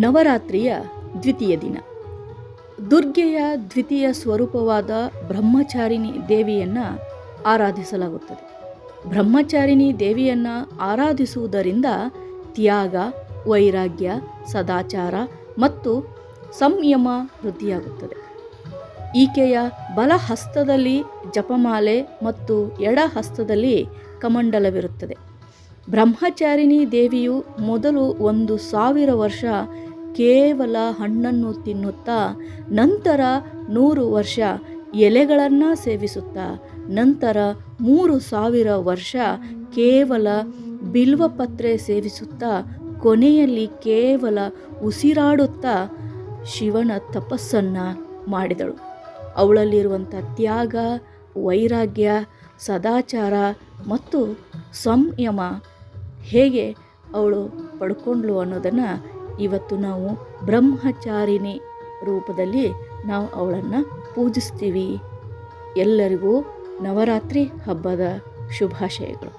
ನವರಾತ್ರಿಯ ದ್ವಿತೀಯ ದಿನ. ದುರ್ಗೆಯ ದ್ವಿತೀಯ ಸ್ವರೂಪವಾದ ಬ್ರಹ್ಮಚಾರಿಣಿ ದೇವಿಯನ್ನು ಆರಾಧಿಸಲಾಗುತ್ತದೆ. ಬ್ರಹ್ಮಚಾರಿಣಿ ದೇವಿಯನ್ನು ಆರಾಧಿಸುವುದರಿಂದ ತ್ಯಾಗ, ವೈರಾಗ್ಯ, ಸದಾಚಾರ ಮತ್ತು ಸಂಯಮ ವೃದ್ಧಿಯಾಗುತ್ತದೆ. ಈಕೆಯ ಬಲ ಹಸ್ತದಲ್ಲಿ ಜಪಮಾಲೆ ಮತ್ತು ಎಡ ಹಸ್ತದಲ್ಲಿ ಕಮಂಡಲವಿರುತ್ತದೆ. ಬ್ರಹ್ಮಚಾರಿಣಿ ದೇವಿಯು ಮೊದಲು 1000 ವರ್ಷ ಕೇವಲ ಹಣ್ಣನ್ನು ತಿನ್ನುತ್ತಾ, ನಂತರ 100 ವರ್ಷ ಎಲೆಗಳನ್ನು ಸೇವಿಸುತ್ತಾ, ನಂತರ 3000 ವರ್ಷ ಕೇವಲ ಬಿಲ್ವಪತ್ರೆ ಸೇವಿಸುತ್ತಾ, ಕೊನೆಯಲ್ಲಿ ಕೇವಲ ಉಸಿರಾಡುತ್ತಾ ಶಿವನ ತಪಸ್ಸನ್ನು ಮಾಡಿದಳು. ಅವಳಲ್ಲಿರುವಂಥ ತ್ಯಾಗ, ವೈರಾಗ್ಯ, ಸದಾಚಾರ ಮತ್ತು ಸಂಯಮ ಹೇಗೆ ಅವಳು ಪಡ್ಕೊಂಡ್ಳು ಅನ್ನೋದನ್ನು ಇವತ್ತು ನಾವು ಬ್ರಹ್ಮಚಾರಿಣಿ ರೂಪದಲ್ಲಿ ನಾವು ಅವಳನ್ನು ಪೂಜಿಸ್ತೀವಿ. ಎಲ್ಲರಿಗೂ ನವರಾತ್ರಿ ಹಬ್ಬದ ಶುಭಾಶಯಗಳು.